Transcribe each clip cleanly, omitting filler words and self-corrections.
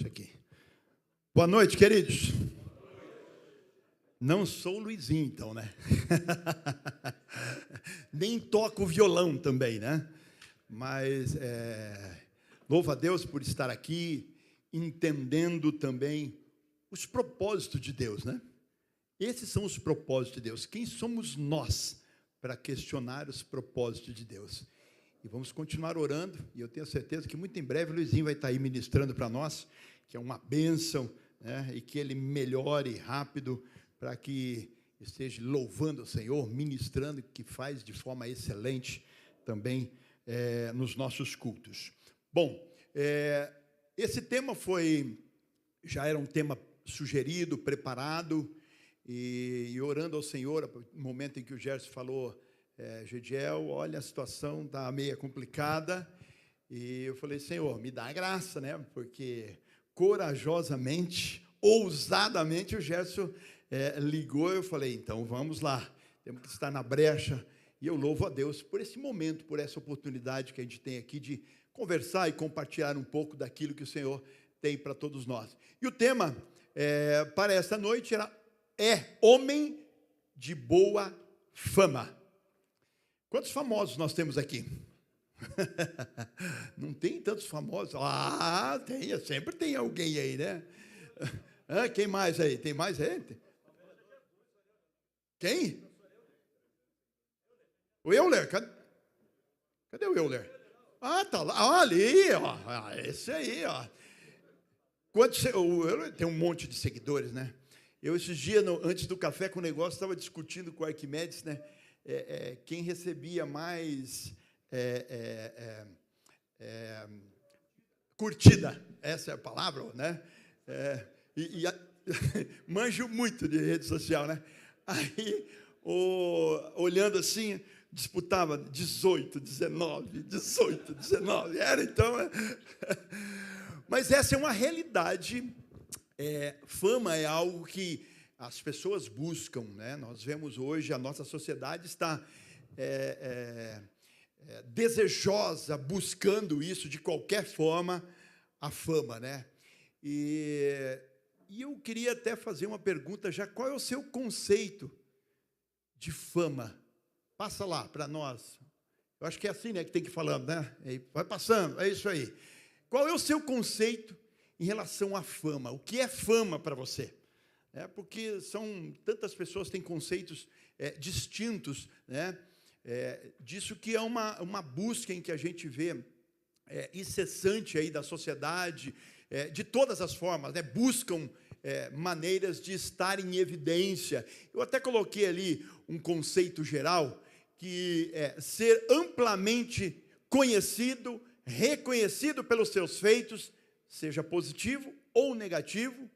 isso aqui. Boa noite, queridos. Não sou o Luizinho, então, né? Nem toco violão também, né? Mas louvo a Deus por estar aqui, entendendo também os propósitos de Deus, né? Esses são os propósitos de Deus. Quem somos nós para questionar os propósitos de Deus? E vamos continuar orando, e eu tenho certeza que muito em breve o Luizinho vai estar aí ministrando para nós, que é uma bênção, né? E que ele melhore rápido, para que esteja louvando o Senhor, ministrando, que faz de forma excelente também nos nossos cultos. Bom, esse tema já era um tema sugerido, preparado, e orando ao Senhor, no momento em que o Gerson falou, Gediel, olha, a situação está meio complicada, e eu falei, Senhor, me dá a graça, né? Porque corajosamente, ousadamente, o Gerson ligou, eu falei, então vamos lá, temos que estar na brecha, e eu louvo a Deus por esse momento, por essa oportunidade que a gente tem aqui de conversar e compartilhar um pouco daquilo que o Senhor tem para todos nós. E o tema para esta noite é homem de boa fama. Quantos famosos nós temos aqui? Não tem tantos famosos? Ah, tem, sempre tem alguém aí, né? Quem mais aí? Tem mais aí? Quem? O Euler. Cadê o Euler? Ah, tá lá. Ah, ali, ó. Esse aí, ó. O Euler tem um monte de seguidores, né? Eu, esses dias, antes do café com o negócio, estava discutindo com o Arquimedes, né? Quem recebia mais curtida, essa é a palavra, né? Manjo muito de rede social, né? Aí, olhando assim, disputava 18, 19, 18, 19, era então... Mas essa é uma realidade, fama é algo que as pessoas buscam, né? Nós vemos hoje, a nossa sociedade está desejosa, buscando isso de qualquer forma, a fama, né? E eu queria até fazer uma pergunta já, qual é o seu conceito de fama? Passa lá para nós. Eu acho que é assim, né, que tem que ir falando, né? Vai passando, é isso aí. Qual é o seu conceito em relação à fama? O que é fama para você? Porque são tantas pessoas que têm conceitos distintos, né? Disso que é uma busca em que a gente vê incessante aí da sociedade, de todas as formas, né? Buscam maneiras de estar em evidência. Eu até coloquei ali um conceito geral, que é ser amplamente conhecido, reconhecido pelos seus feitos, seja positivo ou negativo,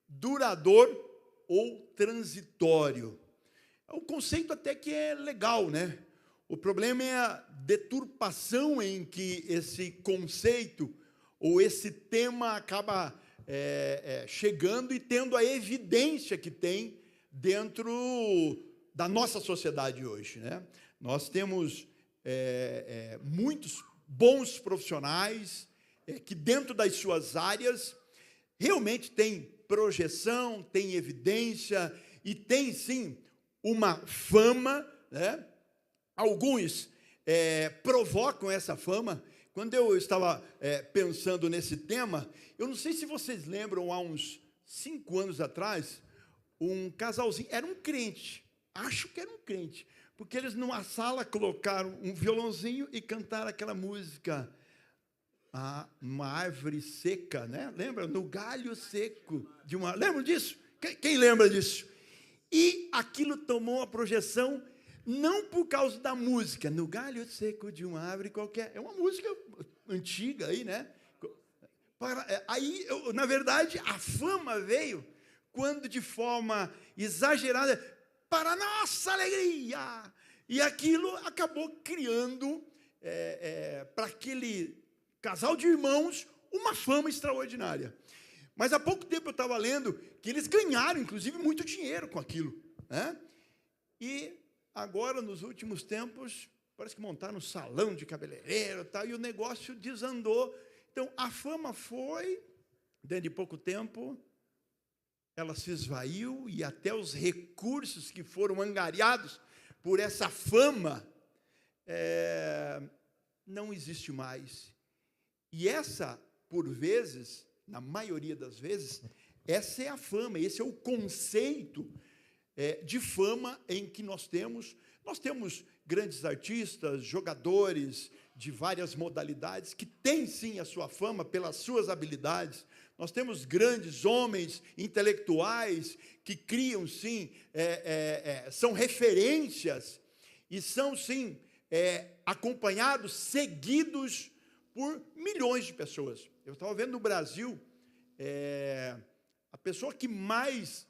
duradouro ou transitório. É um conceito até que é legal, né? O problema é a deturpação em que esse conceito ou esse tema acaba chegando e tendo a evidência que tem dentro da nossa sociedade hoje, né? Nós temos muitos bons profissionais que dentro das suas áreas realmente têm projeção, têm evidência e têm, sim, uma fama, né? Alguns provocam essa fama. Quando eu estava pensando nesse tema, eu não sei se vocês lembram, há uns 5 anos atrás, um casalzinho, era um crente, acho que era um crente, porque eles numa sala colocaram um violãozinho e cantaram aquela música, uma árvore seca, né? Lembra? No galho seco de uma... Lembram disso? Quem lembra disso? E aquilo tomou uma projeção, não por causa da música, no galho seco de uma árvore qualquer. É uma música antiga aí, né? Aí, na verdade, a fama veio quando, de forma exagerada, para nossa alegria. E aquilo acabou criando, para aquele casal de irmãos, uma fama extraordinária. Mas há pouco tempo eu estava lendo que eles ganharam, inclusive, muito dinheiro com aquilo, né? E agora, nos últimos tempos, parece que montaram um salão de cabeleireiro e tal, e o negócio desandou. Então, a fama foi dentro de pouco tempo, ela se esvaiu e até os recursos que foram angariados por essa fama não existe mais. E essa, por vezes, na maioria das vezes, essa é a fama, esse é o conceito de fama em que nós temos. Nós temos grandes artistas, jogadores de várias modalidades, que têm sim a sua fama pelas suas habilidades. Nós temos grandes homens intelectuais que criam sim, são referências e são sim acompanhados, seguidos por milhões de pessoas. Eu estava vendo no Brasil, a pessoa que mais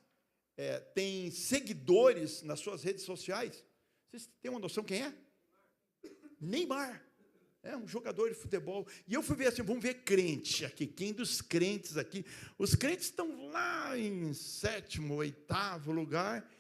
tem seguidores nas suas redes sociais. Vocês têm uma noção quem é? Neymar. É um jogador de futebol. E eu fui ver assim, vamos ver crente aqui. Quem dos crentes aqui? Os crentes estão lá em 7º, 8º lugar,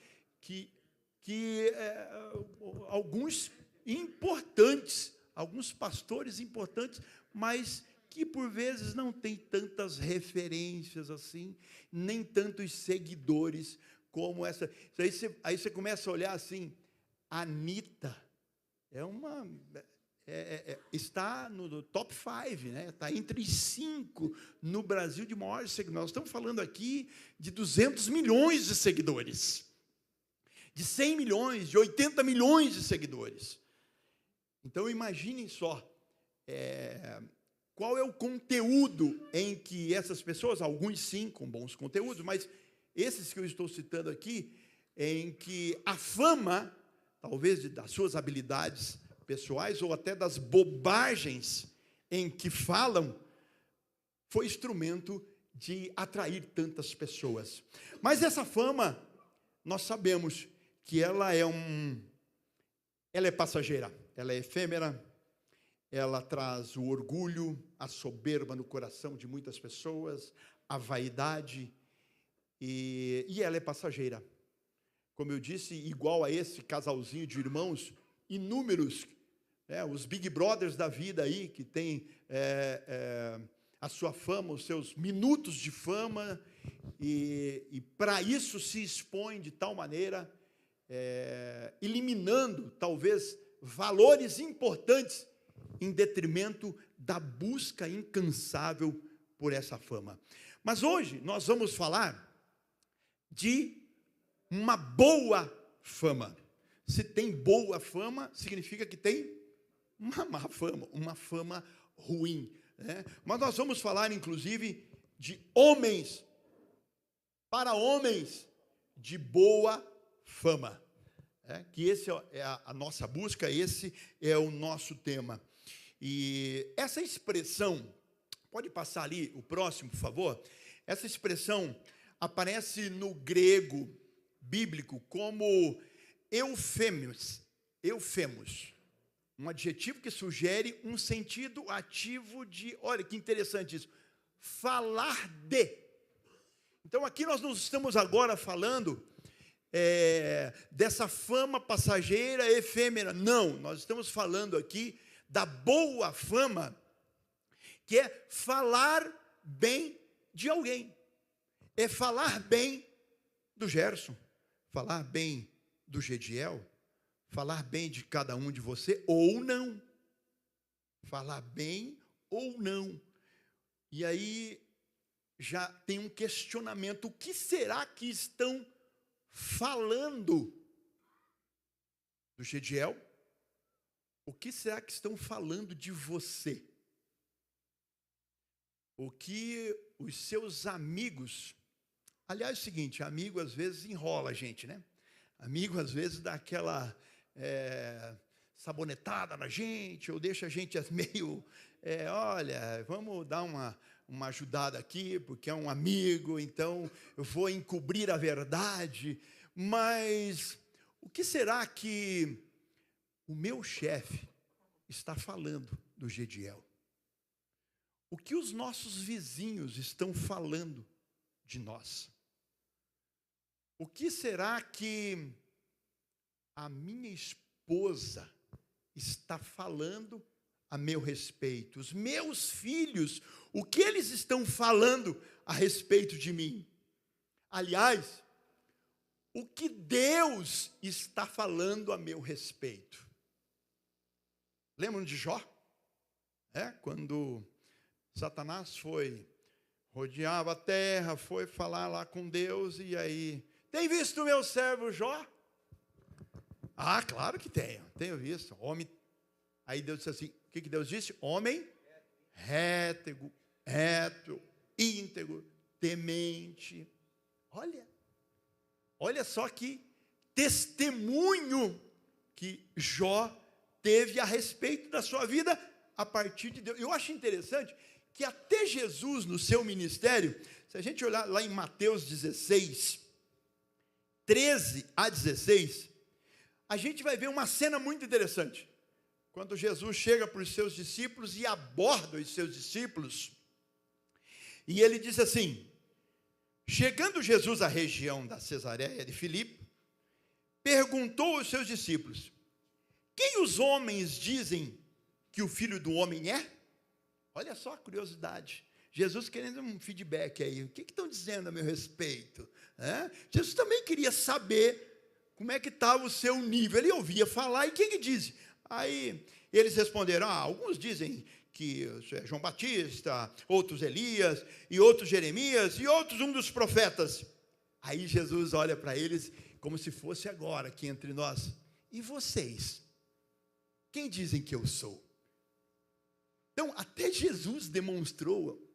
alguns importantes, alguns pastores importantes, mas que por vezes não tem tantas referências assim, nem tantos seguidores como essa. Aí você começa a olhar assim, a Anitta está no top 5, né? Está entre os 5 no Brasil de maiores seguidores. Nós estamos falando aqui de 200 milhões de seguidores, de 100 milhões, de 80 milhões de seguidores. Então, imaginem só, qual é o conteúdo em que essas pessoas, alguns sim, com bons conteúdos, mas esses que eu estou citando aqui, em que a fama, talvez das suas habilidades pessoais ou até das bobagens em que falam, foi instrumento de atrair tantas pessoas. Mas essa fama, nós sabemos que ela é passageira, ela é efêmera, ela traz o orgulho, a soberba no coração de muitas pessoas, a vaidade, e ela é passageira. Como eu disse, igual a esse casalzinho de irmãos, inúmeros, os Big Brothers da vida aí, que tem a sua fama, os seus minutos de fama, e para isso se expõe de tal maneira, eliminando, talvez, valores importantes, em detrimento da busca incansável por essa fama. Mas hoje nós vamos falar de uma boa fama. Se tem boa fama, significa que tem uma má fama, uma fama ruim, né? Mas nós vamos falar, inclusive, de homens, para homens de boa fama, que esse é a nossa busca, esse é o nosso tema. E essa expressão, pode passar ali o próximo, por favor? Essa expressão aparece no grego bíblico como eufemos, um adjetivo que sugere um sentido ativo de, olha que interessante isso, falar de. Então aqui nós não estamos agora falando dessa fama passageira, efêmera, não, nós estamos falando aqui da boa fama, que é falar bem de alguém, é falar bem do Gerson, falar bem do Gediel, falar bem de cada um de você, ou não. Falar bem ou não. E aí já tem um questionamento. O que será que estão falando do Gediel? O que será que estão falando de você? O que os seus amigos... Aliás, é o seguinte, amigo às vezes enrola a gente, né? Amigo às vezes dá aquela... sabonetada na gente, ou deixa a gente meio, olha, vamos dar uma ajudada aqui, porque é um amigo, então eu vou encobrir a verdade. Mas o que será que o meu chefe está falando do Gediel? O que os nossos vizinhos estão falando de nós? O que será que a minha esposa está falando a meu respeito? Os meus filhos, o que eles estão falando a respeito de mim? Aliás, o que Deus está falando a meu respeito? Lembram de Jó? Quando Satanás rodeava a terra, foi falar lá com Deus, e aí, tem visto o meu servo Jó? Ah, claro que tenho visto. Homem. Aí Deus disse assim, o que Deus disse? Homem reto, íntegro, temente. Olha só que testemunho que Jó teve a respeito da sua vida a partir de Deus. Eu acho interessante que até Jesus, no seu ministério, se a gente olhar lá em Mateus 16, 13 a 16, a gente vai ver uma cena muito interessante. Quando Jesus chega para os seus discípulos e aborda os seus discípulos, e ele diz assim, chegando Jesus à região da Cesareia de Filipe, perguntou aos seus discípulos, quem os homens dizem que o Filho do Homem é? Olha só a curiosidade. Jesus querendo um feedback aí. O que estão dizendo a meu respeito? Jesus também queria saber como é que estava o seu nível. Ele ouvia falar, e quem que diz? Aí eles responderam, alguns dizem que é João Batista, outros Elias, e outros Jeremias, e outros um dos profetas. Aí Jesus olha para eles como se fosse agora aqui entre nós. E vocês? Quem dizem que eu sou? Então, até Jesus demonstrou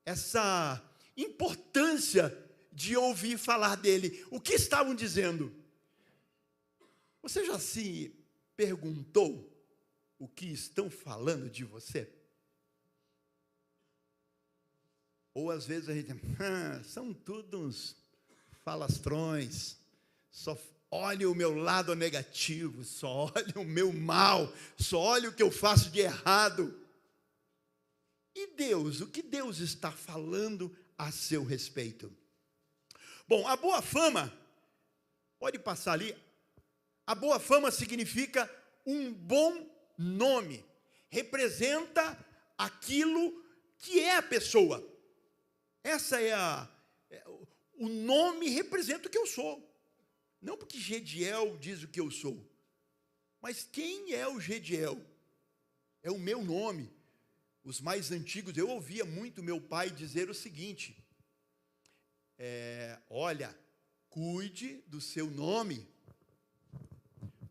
essa importância de ouvir falar dele. O que estavam dizendo? Você já se perguntou o que estão falando de você? Ou às vezes a gente são todos uns falastrões, só olha o meu lado negativo, só olha o meu mal, só olha o que eu faço de errado. E Deus, o que Deus está falando a seu respeito? Bom, a boa fama, pode passar ali, a boa fama significa um bom nome, representa aquilo que é a pessoa. Essa o nome representa o que eu sou. Não porque Gediel diz o que eu sou, mas quem é o Gediel? É o meu nome. Os mais antigos, eu ouvia muito meu pai dizer o seguinte, olha, cuide do seu nome,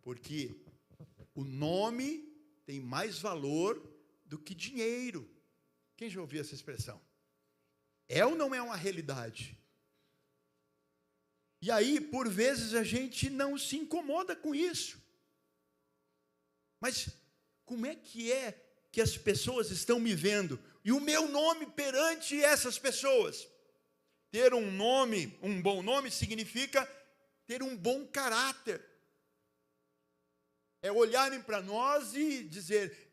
porque o nome tem mais valor do que dinheiro. Quem já ouviu essa expressão? É ou não é uma realidade? E aí, por vezes, a gente não se incomoda com isso. Mas como é que as pessoas estão me vendo? E o meu nome perante essas pessoas? Ter um nome, um bom nome, significa ter um bom caráter. É olharem para nós e dizer,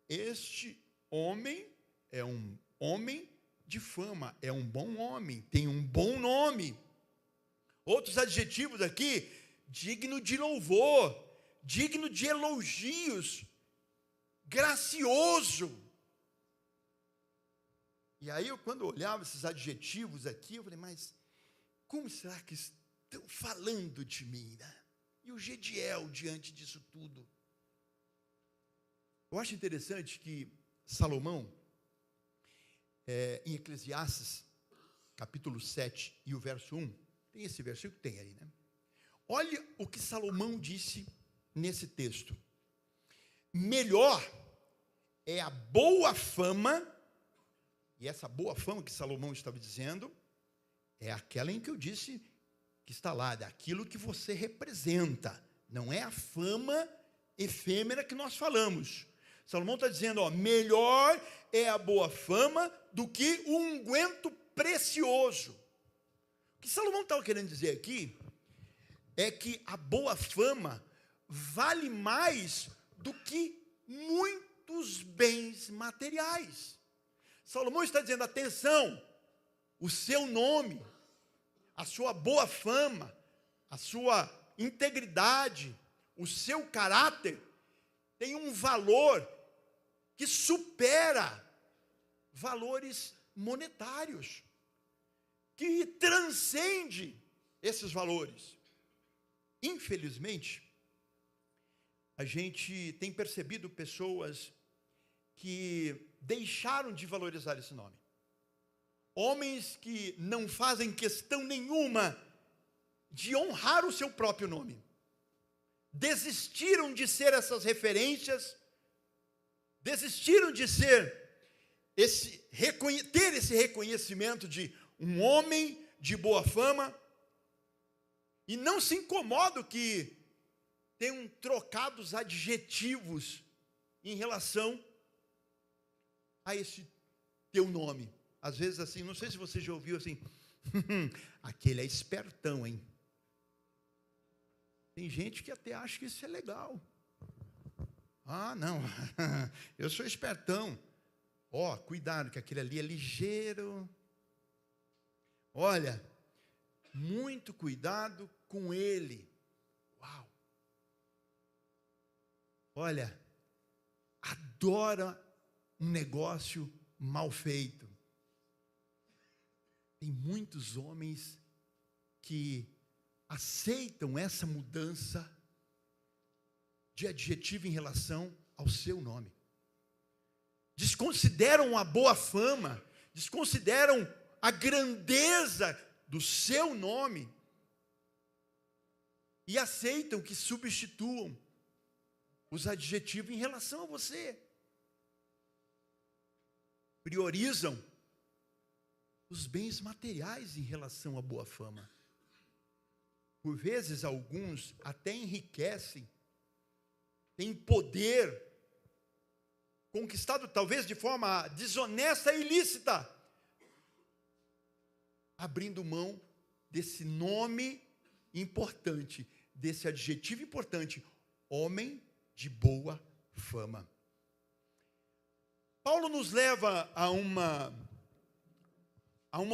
este homem é um homem de fama, é um bom homem, tem um bom nome. Outros adjetivos aqui, digno de louvor, digno de elogios, gracioso. E aí, quando eu olhava esses adjetivos aqui, eu falei, mas como será que estão falando de mim, né? E o Gediel diante disso tudo? Eu acho interessante que Salomão, em Eclesiastes, capítulo 7 e o verso 1, tem esse versículo? Tem aí, né? Olha o que Salomão disse nesse texto. Melhor é a boa fama, e essa boa fama que Salomão estava dizendo, é aquela em que eu disse que está lá, daquilo que você representa, não é a fama efêmera que nós falamos. Salomão está dizendo, melhor é a boa fama do que o unguento precioso. O que Salomão estava querendo dizer aqui é que a boa fama vale mais do que muitos bens materiais. Salomão está dizendo, atenção, o seu nome, a sua boa fama, a sua integridade, o seu caráter, tem um valor que supera valores monetários, que transcende esses valores. Infelizmente, a gente tem percebido pessoas que deixaram de valorizar esse nome. Homens que não fazem questão nenhuma de honrar o seu próprio nome. Desistiram de ser essas referências, desistiram de ser ter esse reconhecimento de um homem de boa fama, e não se incomodam que tenham trocados adjetivos em relação a esse teu nome. Às vezes assim, não sei se você já ouviu assim, aquele é espertão, hein? Tem gente que até acha que isso é legal. Ah, não, eu sou espertão. Ó, cuidado, que aquele ali é ligeiro. Olha, muito cuidado com ele. Uau! Olha, adora um negócio mal feito. Tem muitos homens que aceitam essa mudança de adjetivo em relação ao seu nome. Desconsideram a boa fama, desconsideram a grandeza do seu nome e aceitam que substituam os adjetivos em relação a você. Priorizam os bens materiais em relação à boa fama. Por vezes, alguns até enriquecem, têm poder, conquistado talvez de forma desonesta e ilícita, abrindo mão desse nome importante, desse adjetivo importante, homem de boa fama. Paulo nos leva a uma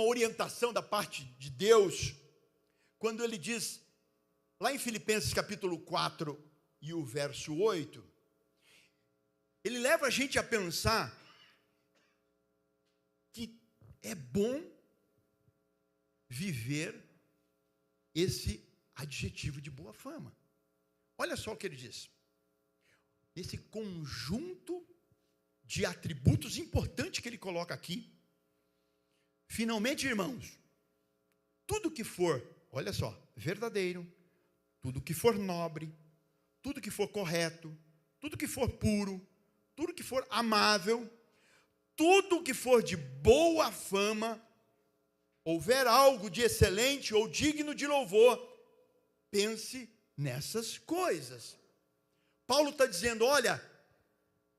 orientação da parte de Deus, quando ele diz, lá em Filipenses capítulo 4 e o verso 8, ele leva a gente a pensar que é bom viver esse adjetivo de boa fama. Olha só o que ele diz. Esse conjunto de atributos importantes que ele coloca aqui. Finalmente, irmãos, tudo que for, olha só, verdadeiro, tudo que for nobre, tudo que for correto, tudo que for puro, tudo que for amável, tudo que for de boa fama, houver algo de excelente ou digno de louvor, pense nessas coisas. Paulo está dizendo, olha,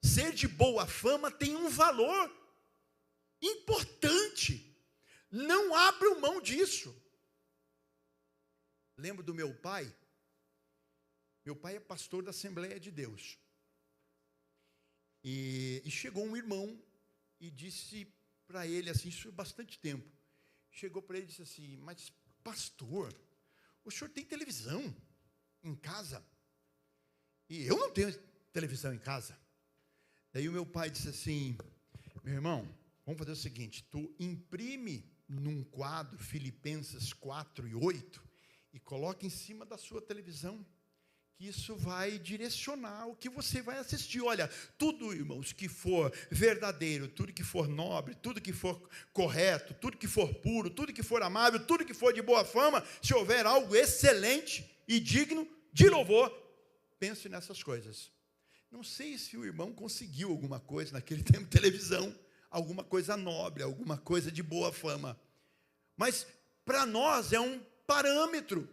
ser de boa fama tem um valor importante. Não abra mão disso. Lembro do meu pai. Meu pai é pastor da Assembleia de Deus. E chegou um irmão e disse para ele assim, isso há bastante tempo. Chegou para ele e disse assim, mas pastor, o senhor tem televisão em casa? E eu não tenho televisão em casa. Daí o meu pai disse assim, meu irmão, vamos fazer o seguinte, tu imprime num quadro Filipenses 4 e 8 e coloca em cima da sua televisão, que isso vai direcionar o que você vai assistir. Olha, tudo, irmãos, que for verdadeiro, tudo que for nobre, tudo que for correto, tudo que for puro, tudo que for amável, tudo que for de boa fama, se houver algo excelente e digno de louvor, pense nessas coisas. Não sei se o irmão conseguiu alguma coisa naquele tempo de televisão, alguma coisa nobre, alguma coisa de boa fama. Mas para nós é um parâmetro.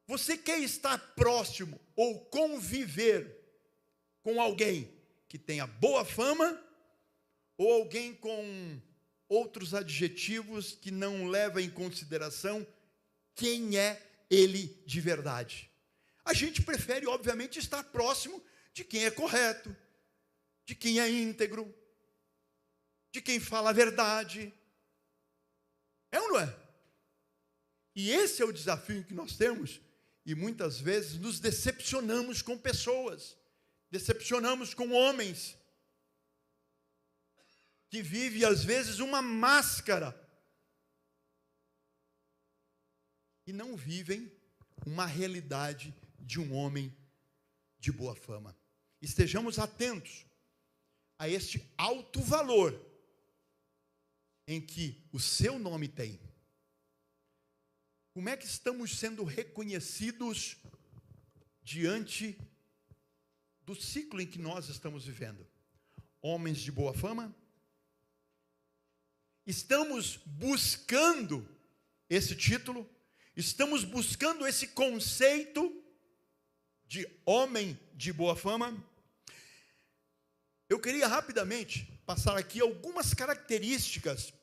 Você quer estar próximo ou conviver com alguém que tenha boa fama ou alguém com outros adjetivos que não levam em consideração quem é ele de verdade? A gente prefere, obviamente, estar próximo de quem é correto, de quem é íntegro, de quem fala a verdade. É ou não é? E esse é o desafio que nós temos. E muitas vezes nos decepcionamos com pessoas, decepcionamos com homens, que vive, às vezes, uma máscara, e não vivem uma realidade de um homem de boa fama. Estejamos atentos a este alto valor em que o seu nome tem. Como é que estamos sendo reconhecidos diante do ciclo em que nós estamos vivendo? Homens de boa fama? Estamos buscando esse título? Estamos buscando esse conceito de homem de boa fama? Eu queria rapidamente passar aqui algumas características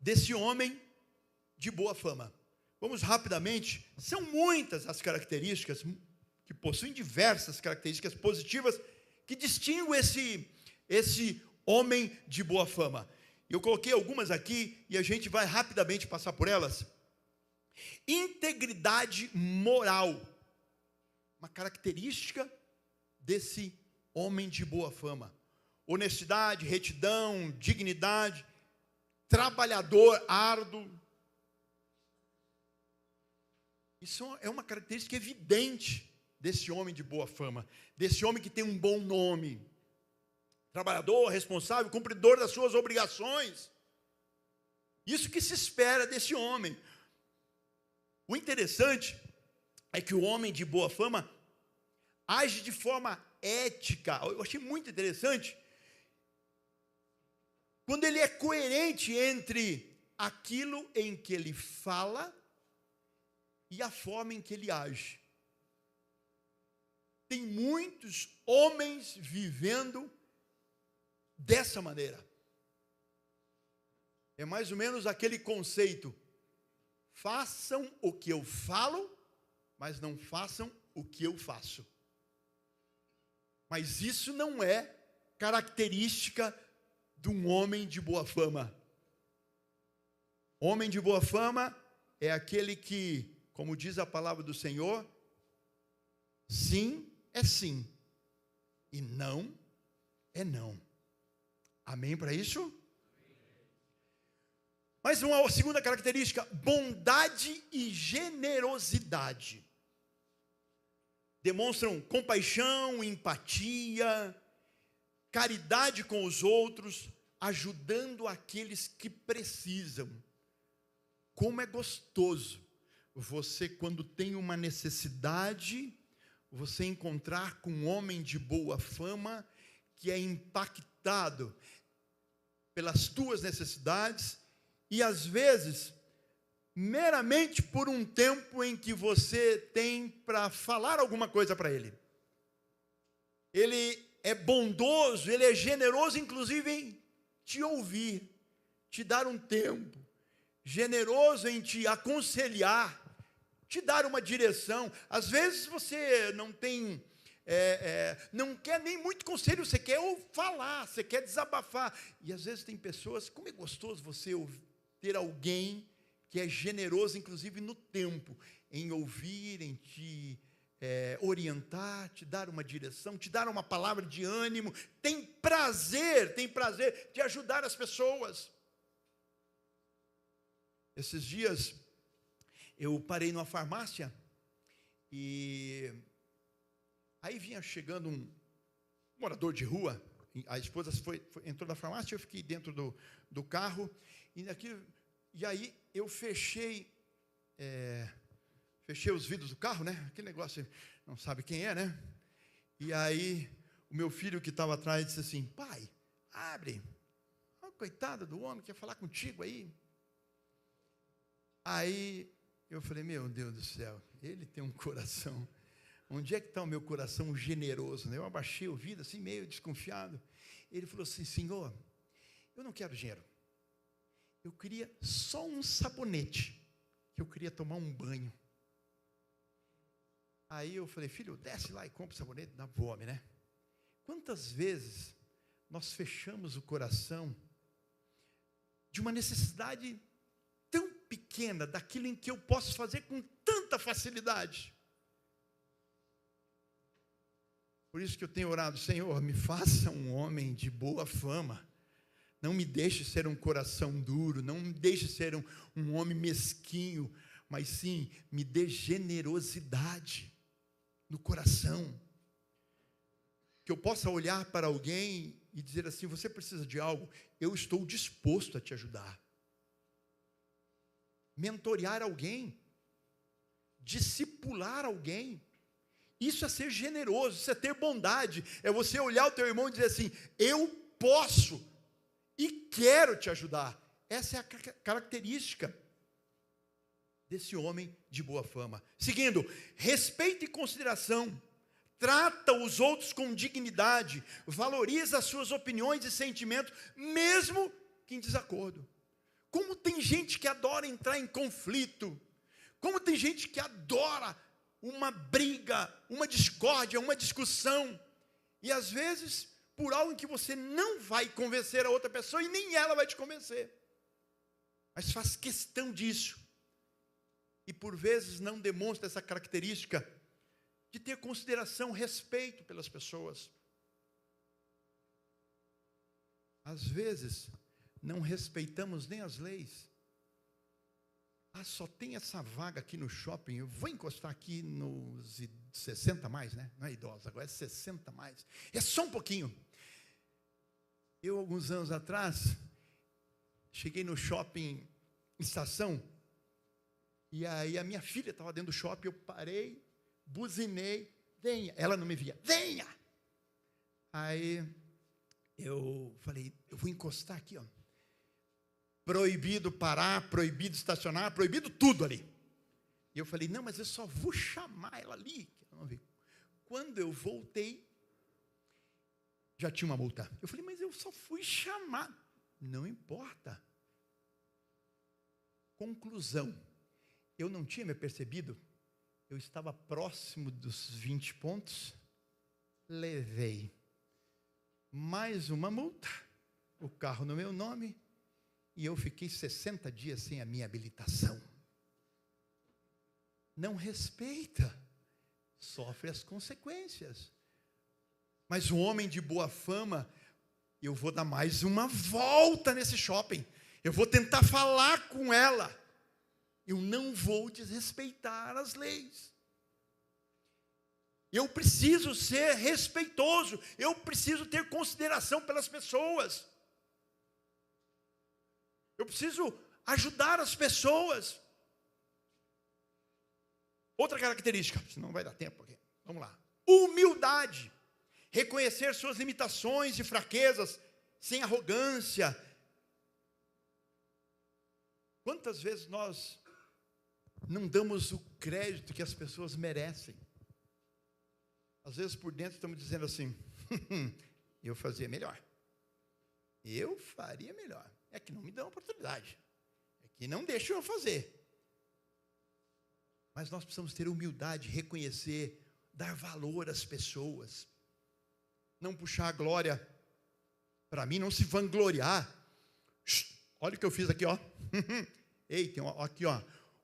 desse homem de boa fama. Vamos rapidamente, são muitas as características, que possuem diversas características positivas, que distinguem esse homem de boa fama. Eu coloquei algumas aqui, e a gente vai rapidamente passar por elas. Integridade moral, uma característica desse homem de boa fama. Honestidade, retidão, dignidade, trabalhador árduo. Isso é uma característica evidente desse homem de boa fama, desse homem que tem um bom nome. Trabalhador, responsável, cumpridor das suas obrigações. Isso que se espera desse homem. O interessante é que o homem de boa fama age de forma ética. Eu achei muito interessante quando ele é coerente entre aquilo em que ele fala e a forma em que ele age. Tem muitos homens vivendo dessa maneira. É mais ou menos aquele conceito: façam o que eu falo, mas não façam o que eu faço. Mas isso não é característica de um homem de boa fama. Homem de boa fama é aquele que, como diz a palavra do Senhor, sim é sim e não é não. Amém para isso? Mas uma segunda característica: bondade e generosidade. Demonstram compaixão, empatia, caridade com os outros, ajudando aqueles que precisam. Como é gostoso você, quando tem uma necessidade, você encontrar com um homem de boa fama que é impactado pelas tuas necessidades e, às vezes, meramente por um tempo em que você tem para falar alguma coisa para ele. Ele é bondoso, ele é generoso, inclusive em te ouvir, te dar um tempo, generoso em te aconselhar, te dar uma direção. Às vezes você não tem, não quer nem muito conselho, você quer falar, você quer desabafar. E às vezes tem pessoas, como é gostoso você ter alguém que é generoso, inclusive no tempo, em ouvir, em te orientar, te dar uma direção, te dar uma palavra de ânimo. Tem prazer de ajudar as pessoas. Esses dias eu parei numa farmácia e aí vinha chegando um morador de rua. A esposa entrou na farmácia, eu fiquei dentro do carro e aí eu fechei os vidros do carro, né? Aquele negócio, não sabe quem é, né? E aí o meu filho que estava atrás disse assim: pai, abre. Oh, coitado do homem, quer falar contigo aí. Aí eu falei: meu Deus do céu, ele tem um coração. Onde é que está o meu coração generoso? Eu abaixei o vidro assim, meio desconfiado. Ele falou assim: senhor, eu não quero dinheiro. Eu queria só um sabonete, que eu queria tomar um banho. Aí eu falei: filho, desce lá e compra o sabonete, dá fome, né? Quantas vezes nós fechamos o coração de uma necessidade tão pequena, daquilo em que eu posso fazer com tanta facilidade? Por isso que eu tenho orado: Senhor, me faça um homem de boa fama, Não me deixe ser um coração duro, não me deixe ser um homem mesquinho, mas sim, me dê generosidade no coração. Que eu possa olhar para alguém e dizer assim: você precisa de algo? Eu estou disposto a te ajudar. Mentorear alguém, discipular alguém, isso é ser generoso, isso é ter bondade, é você olhar o teu irmão e dizer assim: eu posso e quero te ajudar. Essa é a característica desse homem de boa fama. Seguindo, respeito e consideração, trata os outros com dignidade, valoriza as suas opiniões e sentimentos, mesmo que em desacordo. Como tem gente que adora entrar em conflito, como tem gente que adora uma briga, uma discórdia, uma discussão, e às vezes por algo em que você não vai convencer a outra pessoa e nem ela vai te convencer, mas faz questão disso, e por vezes não demonstra essa característica de ter consideração, respeito pelas pessoas. Às vezes não respeitamos nem as leis. Só tem essa vaga aqui no shopping, eu vou encostar aqui nos 60 mais, né? Não é idosa, agora é 60 mais. É só um pouquinho. Eu, alguns anos atrás, cheguei no shopping Estação, e aí a minha filha estava dentro do shopping, eu parei, buzinei, venha. Ela não me via, venha! Aí eu falei, eu vou encostar aqui, ó. Proibido parar, proibido estacionar, proibido tudo ali. E eu falei, não, mas eu só vou chamar ela ali. Quando eu voltei, já tinha uma multa. Eu falei, mas eu só fui chamar. Não importa. Conclusão, eu não tinha me percebido, eu estava próximo dos 20 pontos, levei mais uma multa, o carro no meu nome, e eu fiquei 60 dias sem a minha habilitação. Não respeita, sofre as consequências. Mas um homem de boa fama, eu vou dar mais uma volta nesse shopping, eu vou tentar falar com ela, eu não vou desrespeitar as leis. Eu preciso ser respeitoso, eu preciso ter consideração pelas pessoas. Eu preciso ajudar as pessoas. Outra característica, senão não vai dar tempo aqui. Vamos lá. Humildade. Reconhecer suas limitações e fraquezas, sem arrogância. Quantas vezes nós não damos o crédito que as pessoas merecem? Às vezes por dentro estamos dizendo assim, eu fazia melhor. Eu faria melhor. É que não me dão oportunidade. É que não deixam eu fazer. Mas nós precisamos ter humildade, reconhecer, dar valor às pessoas. Não puxar a glória para mim, não se vangloriar. Olha o que eu fiz aqui, ó. Ei, tem aqui, ó.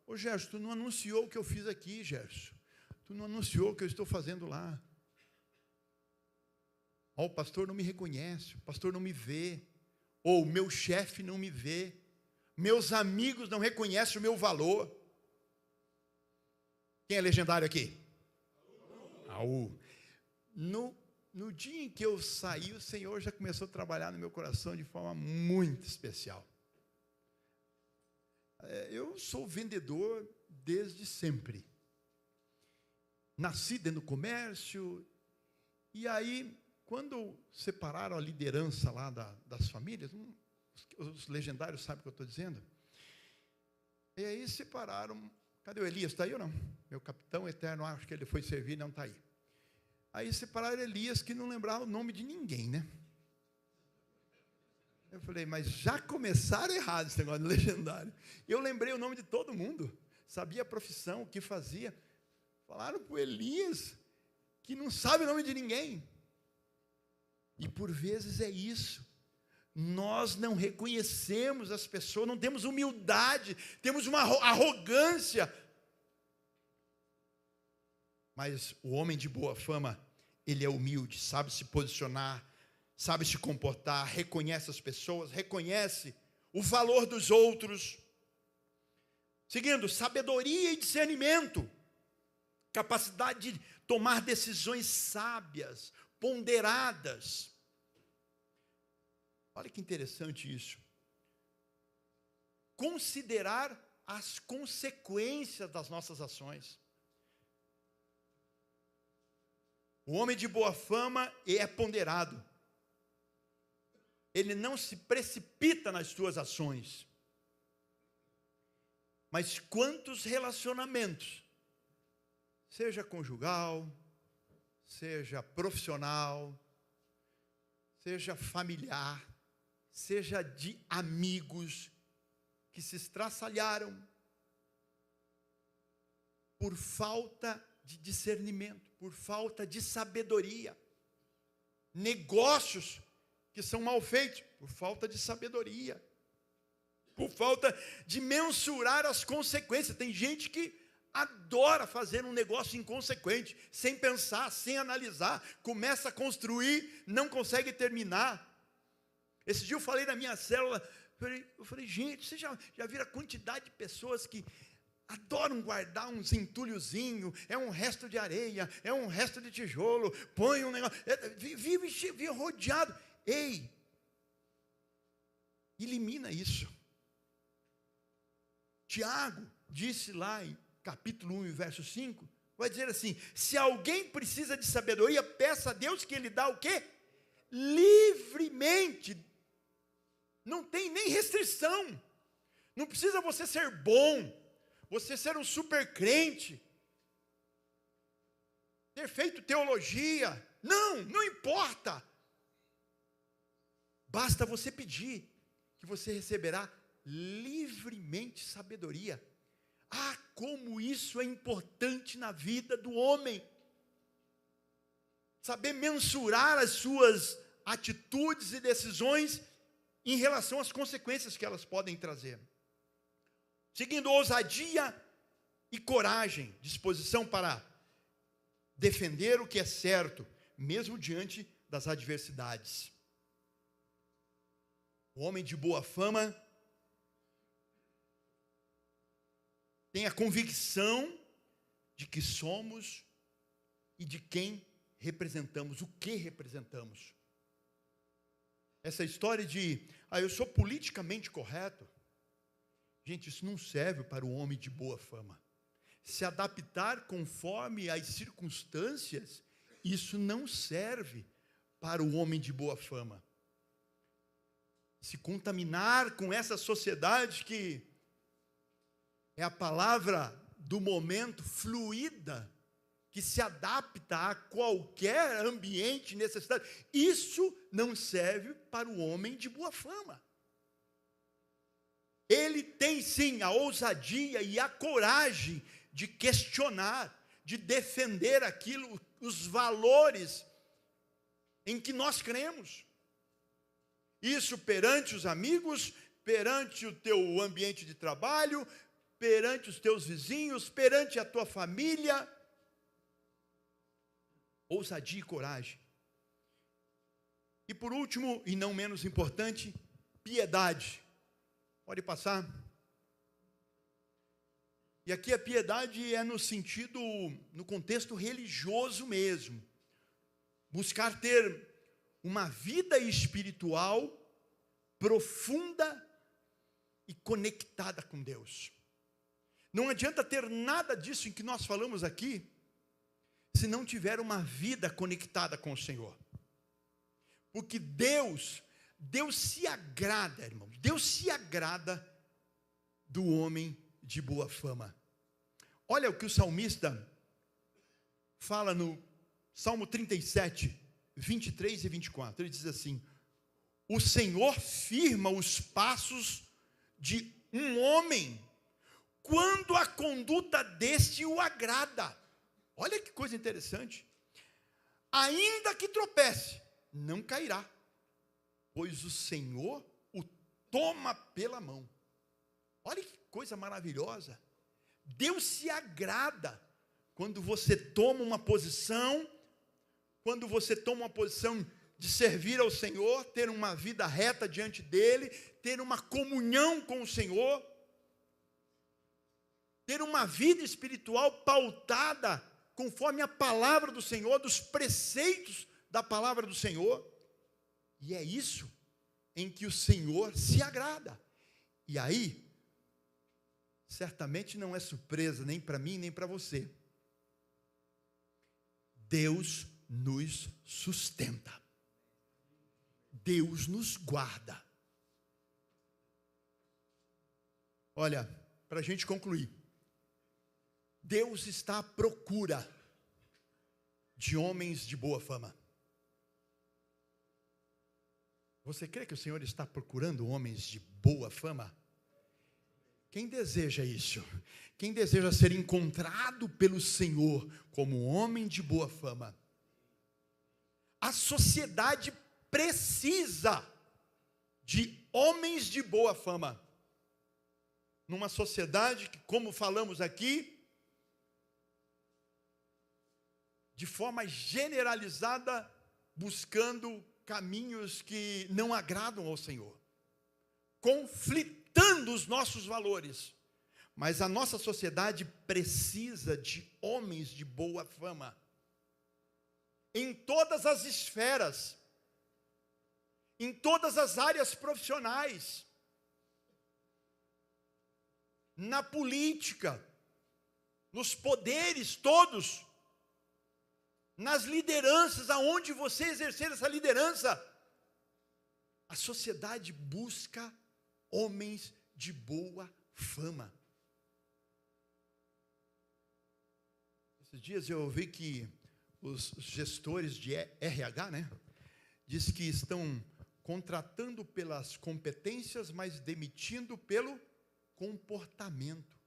Ô Gerson, tu não anunciou o que eu fiz aqui, Gerson. Tu não anunciou o que eu estou fazendo lá. Ó, o pastor não me reconhece, o pastor não me vê. Ou o meu chefe não me vê, meus amigos não reconhecem o meu valor. Quem é legendário aqui? Aú. No dia em que eu saí, o Senhor já começou a trabalhar no meu coração de forma muito especial. Eu sou vendedor desde sempre. Nasci dentro do comércio, e aí, quando separaram a liderança lá das famílias, os legendários sabem o que eu estou dizendo? E aí separaram, cadê o Elias? Está aí ou não? Meu capitão eterno, acho que ele foi servir, não está aí. Aí separaram Elias, que não lembrava o nome de ninguém, né? Eu falei, mas já começaram errado esse negócio de legendário. Eu lembrei o nome de todo mundo, sabia a profissão, o que fazia. Falaram para o Elias, que não sabe o nome de ninguém. E por vezes é isso. Nós não reconhecemos as pessoas, não temos humildade, temos uma arrogância. Mas o homem de boa fama, ele é humilde, sabe se posicionar, sabe se comportar, reconhece as pessoas, reconhece o valor dos outros. Seguindo, sabedoria e discernimento, capacidade de tomar decisões sábias, ponderadas. Olha que interessante isso. Considerar as consequências das nossas ações. O homem de boa fama é ponderado. Ele não se precipita nas suas ações. Mas quantos relacionamentos, seja conjugal, seja profissional, seja familiar, seja de amigos, que se estraçalharam por falta de discernimento, por falta de sabedoria. Negócios que são mal feitos por falta de sabedoria, por falta de mensurar as consequências. Tem gente que adora fazer um negócio inconsequente, sem pensar, sem analisar, começa a construir, não consegue terminar. Esse dia eu falei na minha célula, eu falei, gente, você já viram a quantidade de pessoas que adoram guardar uns entulhozinhos, é um resto de areia, é um resto de tijolo, põe um negócio, vive rodeado. Ei, elimina isso. Tiago disse lá em capítulo 1, verso 5, vai dizer assim, se alguém precisa de sabedoria, peça a Deus que Ele dá o quê? Livremente. Não tem nem restrição. Não precisa você ser bom, você ser um super crente, ter feito teologia. Não importa. Basta você pedir, que você receberá livremente sabedoria. Ah, como isso é importante na vida do homem. Saber mensurar as suas atitudes e decisões em relação às consequências que elas podem trazer. Seguindo, ousadia e coragem, disposição para defender o que é certo, mesmo diante das adversidades. O homem de boa fama tem a convicção de que somos e de quem representamos, o que representamos. Essa história de, eu sou politicamente correto. Gente, isso não serve para o homem de boa fama. Se adaptar conforme as circunstâncias, isso não serve para o homem de boa fama. Se contaminar com essa sociedade que é a palavra do momento, fluida, que se adapta a qualquer ambiente, necessidade, isso não serve para o homem de boa fama. Ele tem sim a ousadia e a coragem de questionar, de defender aquilo, os valores em que nós cremos. Isso perante os amigos, perante o teu ambiente de trabalho, perante os teus vizinhos, perante a tua família. Ousadia e coragem. E por último, e não menos importante, piedade. Pode passar. E aqui a piedade é no sentido, no contexto religioso mesmo. Buscar ter uma vida espiritual profunda e conectada com Deus. Não adianta ter nada disso em que nós falamos aqui, se não tiver uma vida conectada com o Senhor. Porque Deus se agrada, irmãos, Deus se agrada do homem de boa fama. Olha o que o salmista fala no Salmo 37, 23 e 24. Ele diz assim: o Senhor firma os passos de um homem, quando a conduta deste o agrada. Olha que coisa interessante. Ainda que tropece, não cairá, pois o Senhor o toma pela mão. Olha que coisa maravilhosa. Deus se agrada quando você toma uma posição, de servir ao Senhor, ter uma vida reta diante dEle, ter uma comunhão com o Senhor, ter uma vida espiritual pautada conforme a palavra do Senhor, dos preceitos da palavra do Senhor. E é isso em que o Senhor se agrada. E aí, certamente não é surpresa nem para mim, nem para você. Deus nos sustenta. Deus nos guarda. Olha, para a gente concluir, Deus está à procura de homens de boa fama. Você crê que o Senhor está procurando homens de boa fama? Quem deseja isso? Quem deseja ser encontrado pelo Senhor como homem de boa fama? A sociedade precisa de homens de boa fama. Numa sociedade que, como falamos aqui, de forma generalizada, buscando caminhos que não agradam ao Senhor, conflitando os nossos valores. Mas a nossa sociedade precisa de homens de boa fama, em todas as esferas, em todas as áreas profissionais, na política, nos poderes todos, nas lideranças, aonde você exercer essa liderança, a sociedade busca homens de boa fama. Esses dias eu ouvi que os gestores de RH, diz que estão contratando pelas competências, mas demitindo pelo comportamento.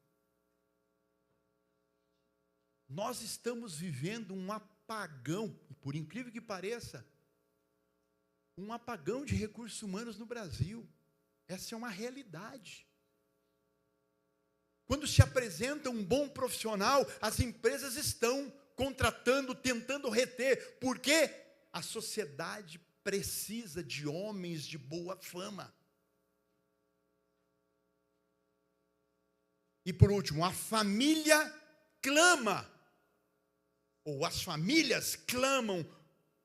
Nós estamos vivendo um apagão, e por incrível que pareça, um apagão de recursos humanos no Brasil. Essa é uma realidade. Quando se apresenta um bom profissional, as empresas estão contratando, tentando reter. Por quê? A sociedade precisa de homens de boa fama. E por último, a família clama, ou as famílias clamam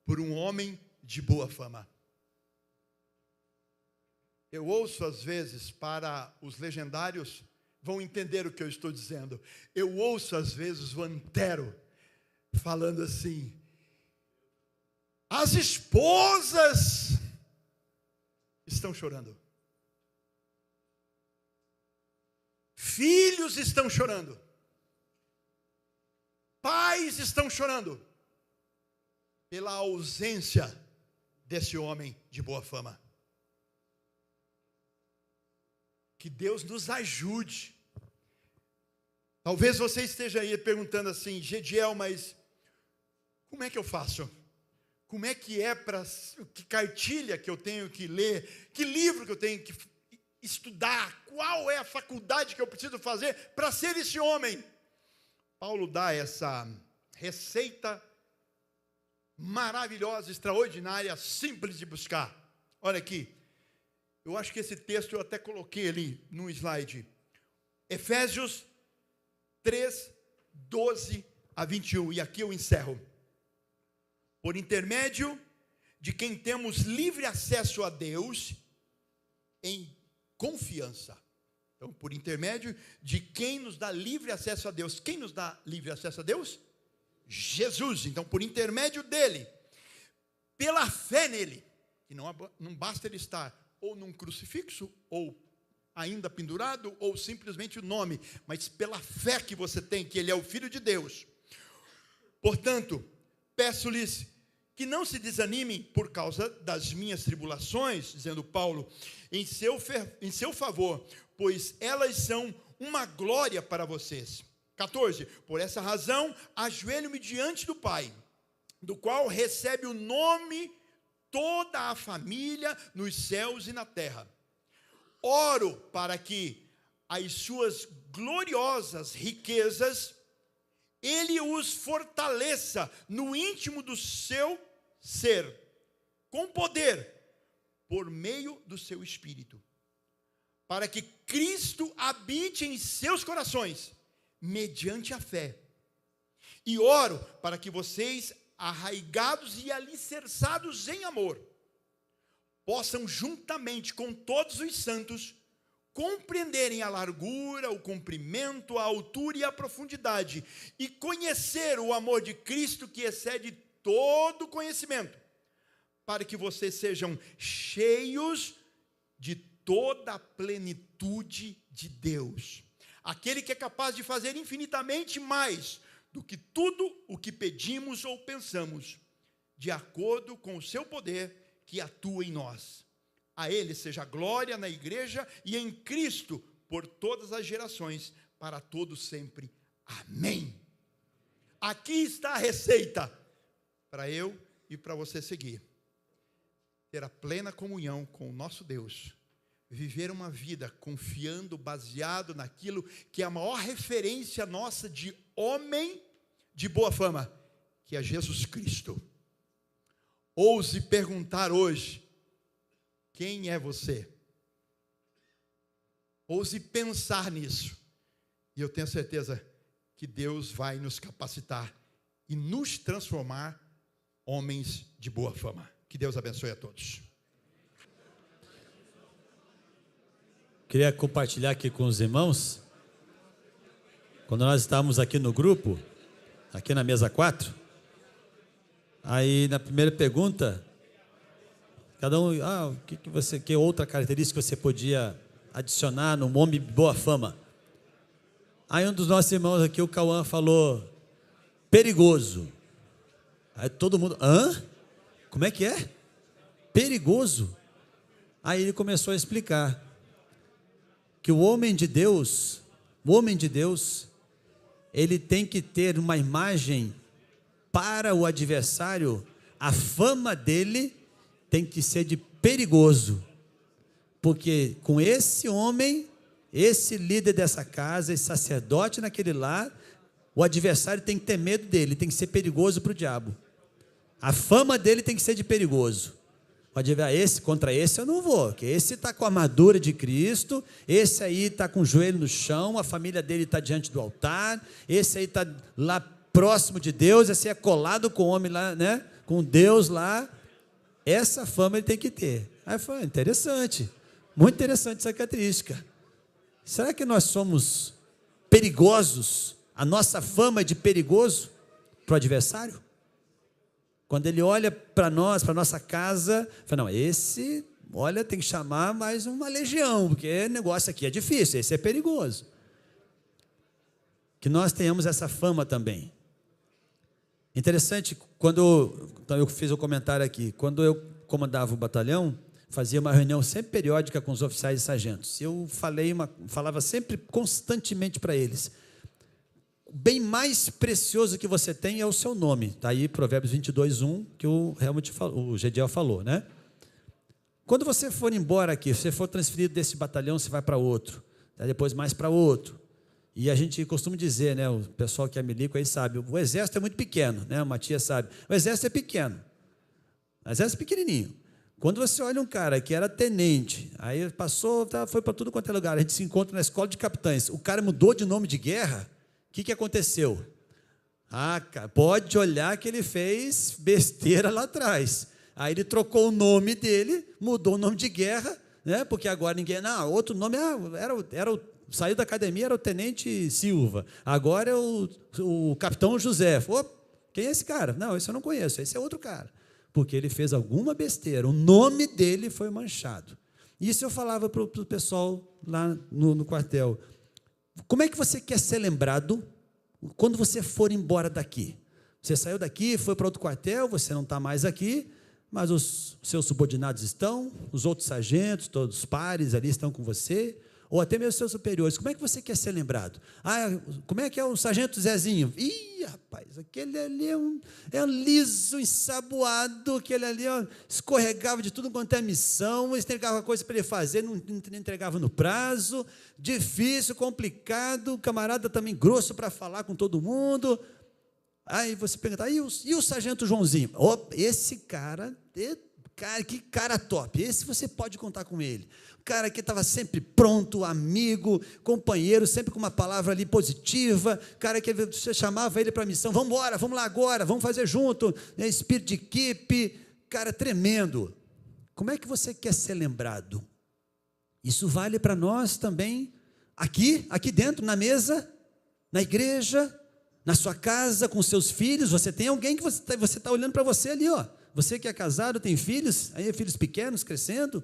por um homem de boa fama. Eu ouço às vezes, para os legendários vão entender o que eu estou dizendo, eu ouço às vezes o Antero falando assim: as esposas estão chorando, filhos estão chorando, pais estão chorando pela ausência desse homem de boa fama. Que Deus nos ajude. Talvez você esteja aí perguntando assim: Gediel, mas como é que eu faço? Como é que é para, que cartilha que eu tenho que ler? Que livro que eu tenho que estudar? Qual é a faculdade que eu preciso fazer para ser esse homem? Paulo dá essa receita maravilhosa, extraordinária, simples de buscar. Olha aqui, eu acho que esse texto eu até coloquei ali no slide. Efésios 3, 12 a 21, e aqui eu encerro. Por intermédio de quem temos livre acesso a Deus em confiança. Então, por intermédio de quem nos dá livre acesso a Deus. Quem nos dá livre acesso a Deus? Jesus. Então, por intermédio dele, pela fé nele, que não basta ele estar ou num crucifixo, ou ainda pendurado, ou simplesmente o nome, mas pela fé que você tem, que ele é o Filho de Deus. Portanto, peço-lhes que não se desanimem por causa das minhas tribulações, dizendo Paulo, em seu favor, pois elas são uma glória para vocês. 14, por essa razão, ajoelho-me diante do Pai, do qual recebe o nome toda a família nos céus e na terra. Oro para que as suas gloriosas riquezas, ele os fortaleça no íntimo do seu ser, com poder, por meio do seu Espírito, para que Cristo habite em seus corações, mediante a fé. E oro para que vocês, arraigados e alicerçados em amor, possam juntamente com todos os santos, compreenderem a largura, o comprimento, a altura e a profundidade, e conhecer o amor de Cristo que excede todo conhecimento, para que vocês sejam cheios de toda a plenitude de Deus, aquele que é capaz de fazer infinitamente mais do que tudo o que pedimos ou pensamos, de acordo com o seu poder que atua em nós. A Ele seja glória na igreja e em Cristo por todas as gerações, para todos sempre. Amém. Aqui está a receita para eu e para você seguir. Ter a plena comunhão com o nosso Deus. Viver uma vida confiando, baseado naquilo que é a maior referência nossa de homem de boa fama, que é Jesus Cristo. Ouse perguntar hoje: quem é você? Ouse pensar nisso. E eu tenho certeza que Deus vai nos capacitar e nos transformar homens de boa fama. Que Deus abençoe a todos. Queria compartilhar aqui com os irmãos. Quando nós estávamos aqui no grupo, aqui na mesa 4, aí na primeira pergunta, cada um, que outra característica você podia adicionar no homem de boa fama? Aí um dos nossos irmãos aqui, o Cauã, falou perigoso. Aí todo mundo, hã? Como é que é? Perigoso? Aí ele começou a explicar que o homem de Deus, ele tem que ter uma imagem para o adversário, a fama dele tem que ser de perigoso, porque com esse homem, esse líder dessa casa, esse sacerdote naquele lar, o adversário tem que ter medo dele, tem que ser perigoso para o diabo. A fama dele tem que ser de perigoso. Pode ver, contra esse eu não vou, porque esse está com a armadura de Cristo, esse aí está com o joelho no chão, a família dele está diante do altar, esse aí está lá próximo de Deus, esse é colado com o homem lá, né? Com Deus lá. Essa fama ele tem que ter. Aí foi interessante, muito interessante essa característica. Será que nós somos perigosos? A nossa fama é de perigoso para o adversário? Quando ele olha para nós, para a nossa casa, fala, não, esse, olha, tem que chamar mais uma legião, porque o negócio aqui é difícil, esse é perigoso. Que nós tenhamos essa fama também. Interessante, quando eu fiz o comentário aqui, quando eu comandava o batalhão, fazia uma reunião sempre periódica com os oficiais e sargentos. Eu falava sempre constantemente para eles: o bem mais precioso que você tem é o seu nome. Está aí Provérbios 22:1, que o Gediel falou, né? Quando você for embora aqui, se você for transferido desse batalhão, você vai para outro, depois mais para outro. E a gente costuma dizer, né, o pessoal que é milico aí sabe, o exército é muito pequeno, né? O Matias sabe, o exército é pequeno, o exército é pequenininho. Quando você olha um cara que era tenente, aí passou, foi para tudo quanto é lugar, a gente se encontra na escola de capitães, o cara mudou de nome de guerra. O que aconteceu? Cara, pode olhar que ele fez besteira lá atrás. Aí ele trocou o nome dele, mudou o nome de guerra, né? Porque agora ninguém, não, outro nome saiu da academia, era o Tenente Silva, agora é o Capitão José. Quem é esse cara? Não, esse eu não conheço, esse é outro cara. Porque ele fez alguma besteira, o nome dele foi manchado. Isso eu falava para o pessoal lá no quartel. Como é que você quer ser lembrado quando você for embora daqui? Você saiu daqui, foi para outro quartel, você não está mais aqui, mas os seus subordinados estão, os outros sargentos, todos os pares ali estão com você, ou até mesmo os seus superiores. Como é que você quer ser lembrado? Como é que é o sargento Zezinho? Ih, rapaz, aquele ali é um liso, ensaboado, aquele ali escorregava de tudo quanto é missão, entregava coisa para ele fazer, não entregava no prazo, difícil, complicado, camarada também grosso para falar com todo mundo. Aí você pergunta, e o sargento Joãozinho? Esse cara, cara, que cara top, esse você pode contar com ele. O cara que estava sempre pronto, amigo, companheiro, sempre com uma palavra ali positiva, cara que você chamava ele para a missão, vamos embora, vamos lá agora, vamos fazer junto, né? Espírito de equipe, cara tremendo. Como é que você quer ser lembrado? Isso vale para nós também, aqui dentro, na mesa, na igreja, na sua casa, com seus filhos. Você tem alguém que você está olhando para você ali, ó. Você que é casado, tem filhos, aí filhos pequenos crescendo,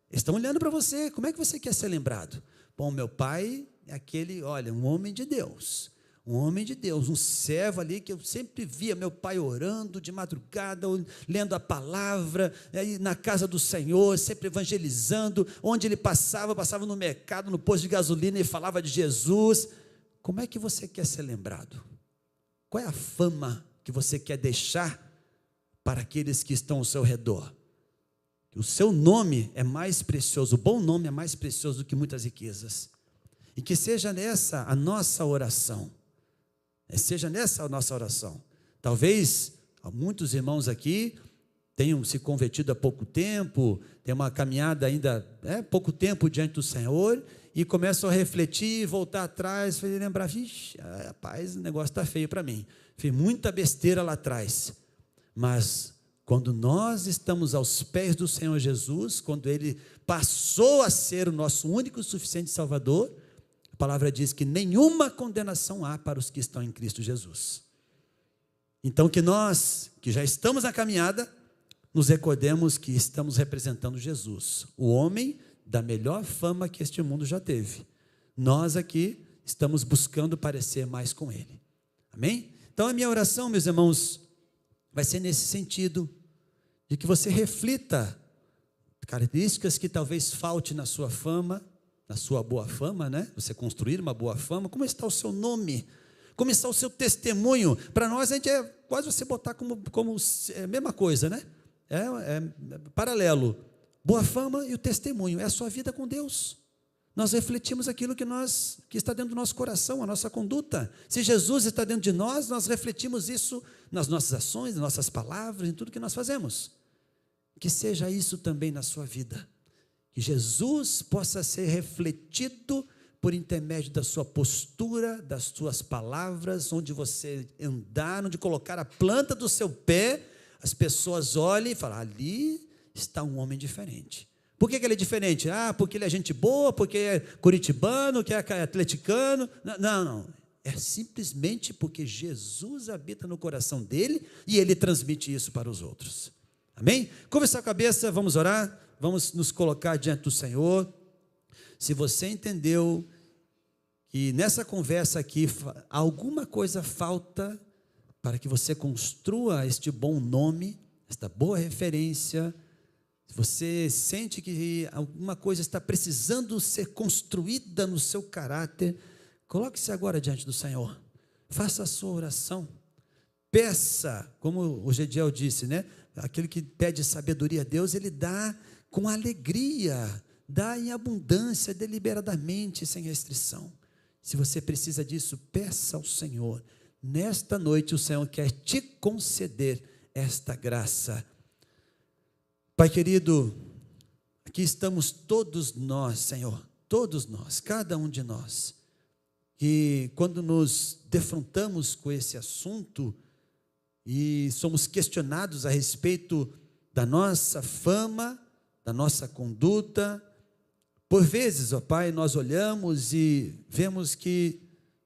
eles estão olhando para você. Como é que você quer ser lembrado? Bom, meu pai é aquele, olha, um homem de Deus, um servo ali que eu sempre via meu pai orando de madrugada, lendo a palavra, aí na casa do Senhor, sempre evangelizando, onde ele passava no mercado, no posto de gasolina, e falava de Jesus. Como é que você quer ser lembrado? Qual é a fama que você quer deixar para aqueles que estão ao seu redor? O seu nome é mais precioso, o bom nome é mais precioso do que muitas riquezas. E que seja nessa a nossa oração. Talvez muitos irmãos aqui tenham se convertido há pouco tempo, tem uma caminhada ainda, pouco tempo diante do Senhor, e começam a refletir, voltar atrás, lembrar, vixe, rapaz, o negócio está feio para mim, fiz muita besteira lá atrás. Mas quando nós estamos aos pés do Senhor Jesus, quando Ele passou a ser o nosso único e suficiente Salvador, a palavra diz que nenhuma condenação há para os que estão em Cristo Jesus. Então que nós, que já estamos na caminhada, nos recordemos que estamos representando Jesus, o homem da melhor fama que este mundo já teve. Nós aqui estamos buscando parecer mais com Ele. Amém? Então a minha oração, meus irmãos, vai ser nesse sentido, de que você reflita características que talvez falte na sua fama, na sua boa fama, né? Você construir uma boa fama. Como está o seu nome? Como está o seu testemunho? Para nós, a gente é quase você botar como a mesma coisa, né? É paralelo. Boa fama e o testemunho, é a sua vida com Deus. Nós refletimos aquilo que está dentro do nosso coração, a nossa conduta. Se Jesus está dentro de nós, nós refletimos isso nas nossas ações, nas nossas palavras, em tudo que nós fazemos. Que seja isso também na sua vida. Que Jesus possa ser refletido por intermédio da sua postura, das suas palavras, onde você andar, onde colocar a planta do seu pé, as pessoas olhem e falam, ali está um homem diferente. Por que ele é diferente? Porque ele é gente boa, porque é curitibano, que é atleticano. Não. É simplesmente porque Jesus habita no coração dele e ele transmite isso para os outros. Amém? Curva essa cabeça, vamos orar, vamos nos colocar diante do Senhor. Se você entendeu que nessa conversa aqui alguma coisa falta para que você construa este bom nome, esta boa referência, se você sente que alguma coisa está precisando ser construída no seu caráter, coloque-se agora diante do Senhor, faça a sua oração, peça, como o Gediel disse, né? Aquele que pede sabedoria a Deus, ele dá com alegria, dá em abundância, deliberadamente, sem restrição. Se você precisa disso, peça ao Senhor. Nesta noite o Senhor quer te conceder esta graça. Pai querido, aqui estamos todos nós, Senhor, todos nós, cada um de nós, que quando nos defrontamos com esse assunto e somos questionados a respeito da nossa fama, da nossa conduta, por vezes, ó Pai, nós olhamos e vemos que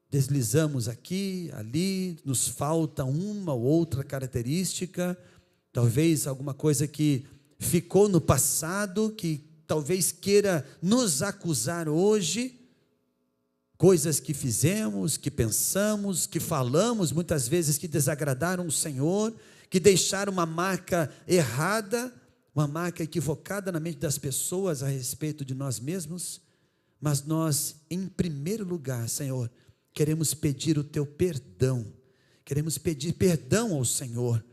deslizamos aqui, ali, nos falta uma ou outra característica, talvez alguma coisa que ficou no passado, que talvez queira nos acusar hoje, coisas que fizemos, que pensamos, que falamos, muitas vezes que desagradaram o Senhor, que deixaram uma marca errada, uma marca equivocada na mente das pessoas a respeito de nós mesmos, mas nós, em primeiro lugar, Senhor, queremos pedir o Teu perdão, queremos pedir perdão ao Senhor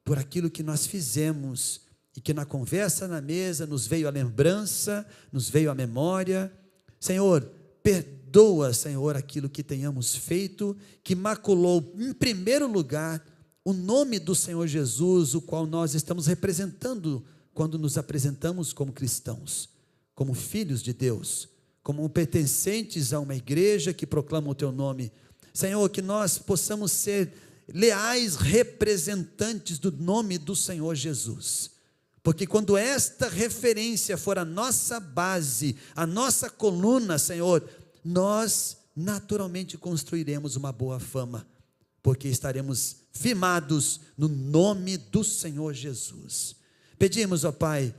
por aquilo que nós fizemos e que na conversa na mesa nos veio a lembrança, nos veio a memória. Senhor, perdoa, Senhor, aquilo que tenhamos feito, que maculou, em primeiro lugar, o nome do Senhor Jesus, o qual nós estamos representando quando nos apresentamos como cristãos, como filhos de Deus, como pertencentes a uma igreja que proclama o teu nome. Senhor, que nós possamos ser leais representantes do nome do Senhor Jesus. Porque quando esta referência for a nossa base, a nossa coluna, Senhor, nós naturalmente construiremos uma boa fama, porque estaremos firmados no nome do Senhor Jesus. Pedimos, ó Pai,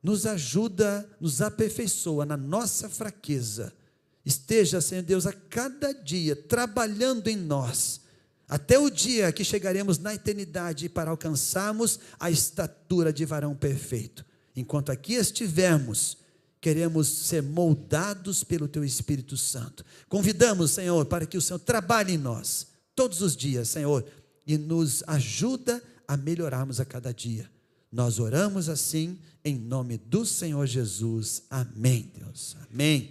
nos ajuda, nos aperfeiçoa na nossa fraqueza. Esteja, Senhor Deus, a cada dia trabalhando em nós, até o dia que chegaremos na eternidade para alcançarmos a estatura de varão perfeito. Enquanto aqui estivermos, queremos ser moldados pelo Teu Espírito Santo. Convidamos, Senhor, para que o Senhor trabalhe em nós, todos os dias, Senhor, e nos ajuda a melhorarmos a cada dia. Nós oramos assim, em nome do Senhor Jesus. Amém, Deus. Amém.